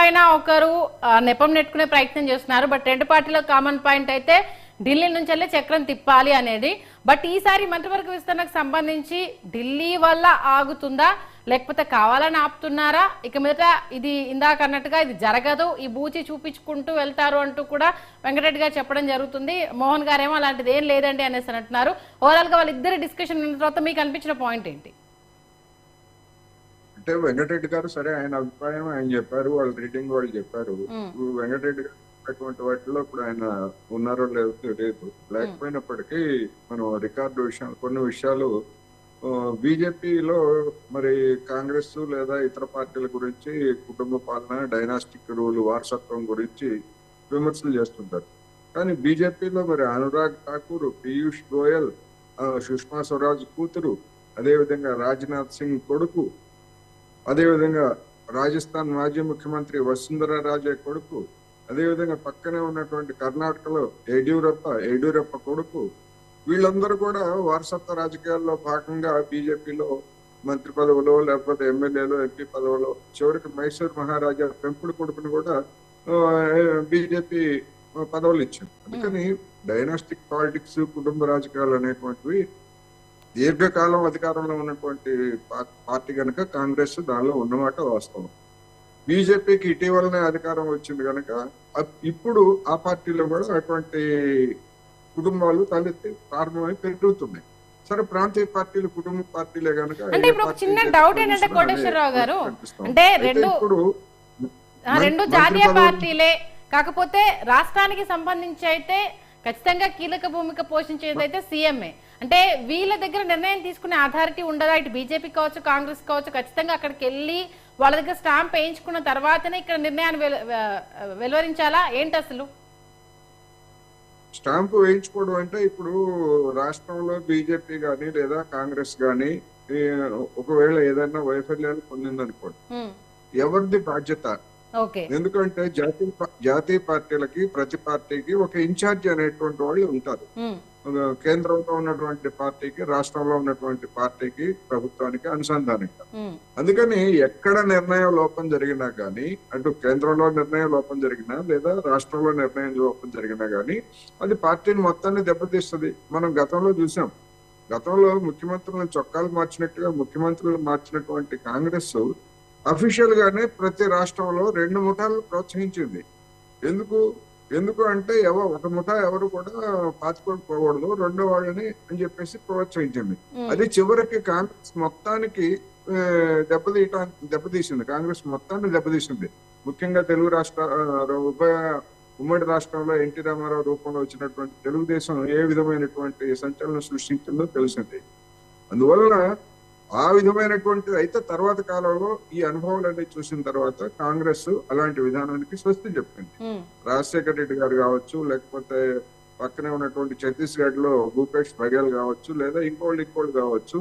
ఒకరిపైన ఒకరు నెపం నెట్టుకునే ప్రయత్నం చేస్తున్నారు. బట్ రెండు పార్టీల కామన్ పాయింట్ అయితే ఢిల్లీ నుంచి వెళ్ళి చక్రం తిప్పాలి అనేది. బట్ ఈసారి మంత్రివర్గ విస్తరణకు సంబంధించి ఢిల్లీ వల్ల ఆగుతుందా లేకపోతే కావాలని ఆపుతున్నారా? ఇక మీద ఇది ఇందాక అన్నట్టుగా ఇది జరగదు, ఈ బూచి చూపించుకుంటూ వెళ్తారు అంటూ కూడా వెంకటరెడ్డి గారు చెప్పడం జరుగుతుంది. మోహన్ గారేమో అలాంటిది ఏం లేదండి అనేసి అంటున్నారు. ఓవరాల్ గా వాళ్ళిద్దరి డిస్కషన్ అయిన తర్వాత మీకు అనిపించిన పాయింట్ ఏంటి? అంటే వెంకటరెడ్డి గారు సరే ఆయన అభిప్రాయం ఆయన చెప్పారు, వాళ్ళ రీడింగ్ వాళ్ళు చెప్పారు. వెంకటరెడ్డి గారు అటువంటి వాటిలో ఇప్పుడు ఆయన ఉన్నారో లేదో తెలియదు. లేకపోయినప్పటికీ మనం రికార్డు విషయాలు కొన్ని విషయాలు బీజేపీలో మరి కాంగ్రెస్ లేదా ఇతర పార్టీల గురించి కుటుంబ పాలన, డైనాస్టిక్ రూల్, వారసత్వం గురించి విమర్శలు చేస్తుంటారు. కానీ బీజేపీలో మరి అనురాగ్ ఠాకూర్, పీయూష్ గోయల్, సుష్మా స్వరాజ్ కూతురు, అదేవిధంగా రాజ్నాథ్ సింగ్ కొడుకు, అదేవిధంగా రాజస్థాన్ మాజీ ముఖ్యమంత్రి వసుంధరా రాజే కొడుకు, అదేవిధంగా పక్కనే ఉన్నటువంటి కర్ణాటకలో యడ్యూరప్ప కొడుకు, వీళ్ళందరూ కూడా వారసత్వ రాజకీయాల్లో భాగంగా బీజేపీలో మంత్రి పదవులో లేకపోతే ఎమ్మెల్యేలు, ఎంపీ పదవులో, చివరికి మైసూర్ మహారాజా పెంపుడు కొడుకుని కూడా బీజేపీ పదవులు ఇచ్చింది. అందుకని డైనాస్టిక్ పాలిటిక్స్, కుటుంబ రాజకీయాలు అనేటువంటివి దీర్ఘకాలం అధికారంలో ఉన్నటువంటి పార్టీ కనుక కాంగ్రెస్ దానిలో ఉన్నమాట వాస్తవం. బీజేపీకి ఇటీవలనే అధికారం వచ్చింది కనుక ఇప్పుడు ఆ పార్టీలో కూడా అటువంటి కుటుంబాలు తలెత్తి ప్రారంభమై పెరుగుతున్నాయి. సరే, ప్రాంతీయ పార్టీలు కుటుంబ పార్టీలే కనుక చిన్న డౌట్ ఏంటంటే కోటేశ్వరరావు గారు, అంటే రెండు జాతీయ పార్టీలే కాకపోతే రాష్ట్రానికి సంబంధించి అయితే ఖచ్చితంగా కీలక భూమిక పోషించేది అయితే సీఎంఏ. అంటే వీళ్ళ దగ్గర నిర్ణయం తీసుకునే అథారిటీ ఉండదా? ఇటు బీజేపీ కావచ్చు, కాంగ్రెస్ కావచ్చు, ఖచ్చితంగా అక్కడికి వెళ్ళి వాళ్ళ దగ్గర స్టాంప్ వేయించుకున్న తర్వాతనే ఇక్కడ నిర్ణయాన్ని వెలువరించాలా ఏంటి అసలు? స్టాంపు వేయించుకోవడం అంటే ఇప్పుడు రాష్ట్రంలో బీజేపీ గాని లేదా కాంగ్రెస్ గాని ఒకవేళ ఏదైనా వైఫల్యాలు పొందిందనుకోండి, ఎవరిది బాధ్యత? ఎందుకంటే జాతీయ పార్టీలకి ప్రతి పార్టీకి ఒక ఇన్ఛార్జ్ అనేటువంటి వాళ్ళు ఉంటారు. కేంద్రంలో ఉన్నటువంటి పార్టీకి, రాష్ట్రంలో ఉన్నటువంటి పార్టీకి, ప్రభుత్వానికి అనుసంధానంగా. అందుకని ఎక్కడ నిర్ణయం లోపం జరిగినా గానీ, అటు కేంద్రంలో నిర్ణయం లోపం జరిగినా లేదా రాష్ట్రంలో నిర్ణయం లోపం జరిగినా గానీ అది పార్టీని మొత్తాన్ని దెబ్బతీస్తుంది. మనం గతంలో చూసాం. గతంలో ముఖ్యమంత్రులను చొక్కాలు మార్చినట్టుగా ముఖ్యమంత్రులు మార్చినటువంటి కాంగ్రెస్ అఫీషియల్ గానే ప్రతి రాష్ట్రంలో 2 ముఠాలను ప్రోత్సహించింది. ఎందుకు అంటే ఒక ముఠా ఎవరు కూడా పాతుకోకపోకూడదు, రెండో వాళ్ళని అని చెప్పేసి ప్రోత్సహించింది. అది చివరికి కాంగ్రెస్ మొత్తానికి దెబ్బతీసింది. కాంగ్రెస్ మొత్తాన్ని దెబ్బతీసింది. ముఖ్యంగా తెలుగు ఉమ్మడి రాష్ట్రంలో ఎన్టీ రామారావు రూపంలో వచ్చినటువంటి తెలుగుదేశం ఏ విధమైనటువంటి సంచలనం సృష్టించిందో తెలిసింది. అందువలన ఆ విధమైనటువంటి అయితే తర్వాత కాలంలో ఈ అనుభవాలన్నీ చూసిన తర్వాత కాంగ్రెస్ అలాంటి విధానానికి స్వస్తి చెప్పింది. రాజశేఖర రెడ్డి గారు కావచ్చు, లేకపోతే పక్కనే ఉన్నటువంటి ఛత్తీస్గఢ్ లో భూపేష్ బఘేల్ కావచ్చు, లేదా ఇంకోళ్ళు కావచ్చు,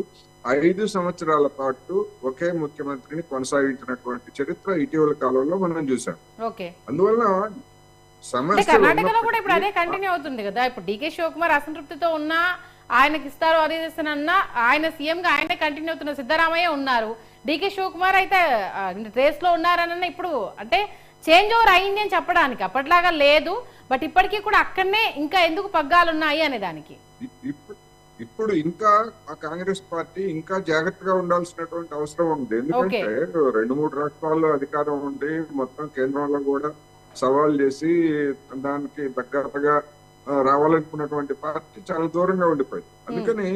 5 సంవత్సరాల పాటు ఒకే ముఖ్యమంత్రిని కొనసాగించినటువంటి చరిత్ర ఇటీవల కాలంలో మనం చూసాం. అందువల్ల కర్ణాటకలో కూడా ఇప్పుడు అదే కంటిన్యూ అవుతుంది కదా. ఇప్పుడు డీకే శివకుమార్ అసంతృప్తితో ఉన్నా ఆయనకి ఇస్తారు అది అన్నా ఆయన సీఎం గా ఆయనే కంటిన్యూ అవుతున్న సిద్ధరామయ్య ఉన్నారు, డీకే శివకుమార్ అయితే రేస్ లో ఉన్నారన్న. ఇప్పుడు అంటే చేంజ్ ఓవర్ అయింది అని చెప్పడానికి అప్పట్లాగా లేదు, బట్ ఇప్పటికీ కూడా అక్కడనే ఇంకా ఎందుకు పగ్గాలు ఉన్నాయి అనే దానికి ఇప్పుడు ఇంకా ఆ కాంగ్రెస్ పార్టీ ఇంకా జాగ్రత్తగా ఉండాల్సినటువంటి అవసరం ఉంది. ఎందుకంటే 2-3 రాష్ట్రాల్లో అధికారం ఉండి మొత్తం కేంద్రంలో కూడా సవాల్ చేసి దానికి దగ్గరగా రావాలనుకున్నటువంటి పార్టీ చాలా దూరంగా ఉండిపోయింది. అందుకని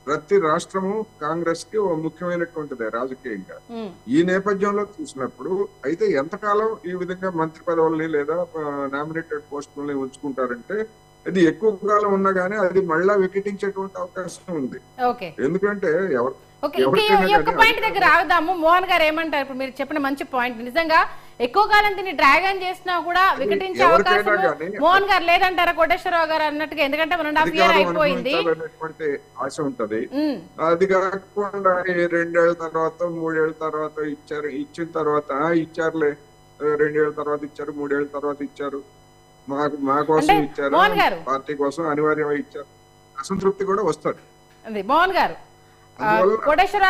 ప్రతి రాష్ట్రము కాంగ్రెస్ కి ఒక ముఖ్యమైనటువంటిదే రాజకీయంగా. ఈ నేపథ్యంలో చూసినప్పుడు అయితే ఎంతకాలం ఈ విధంగా మంత్రి పదవుల్ని లేదా నామినేటెడ్ పోస్టులని ఉంచుకుంటారంటే అది ఎక్కువ కాలం ఉన్నా గానీ అది మళ్ళా వికటించేటువంటి అవకాశం ఉంది. ఎందుకంటే పాయింట్ దగ్గర ఆగుదాము. మోహన్ గారు ఏమంటారు? ఇప్పుడు మీరు చెప్పిన మంచి పాయింట్. నిజంగా ఎక్కువ కాలం దీన్ని డ్రాగన్ చేసినా కూడా వికటించే అవకాశం మోహన్ గారు లేదంటారా కోటేశ్వరరావు గారు అన్నట్టుగా? ఎందుకంటే 1.5 years అయిపోయింది, ఆశ ఉంటది. అది కాకుండా 2 ఏళ్ల తర్వాత 3 ఏళ్ల తర్వాత ఇచ్చిన తర్వాత ఇచ్చారులే, 2 ఏళ్ల తర్వాత ఇచ్చారు, 3 ఏళ్ల తర్వాత ఇచ్చారు, మా కోసం ఇచ్చారు, పార్టీ కోసం అనివార్యమై ఇచ్చారు, అసంతృప్తి కూడా వస్తుంది. మోహన్ గారు కోటేశ్వరరావు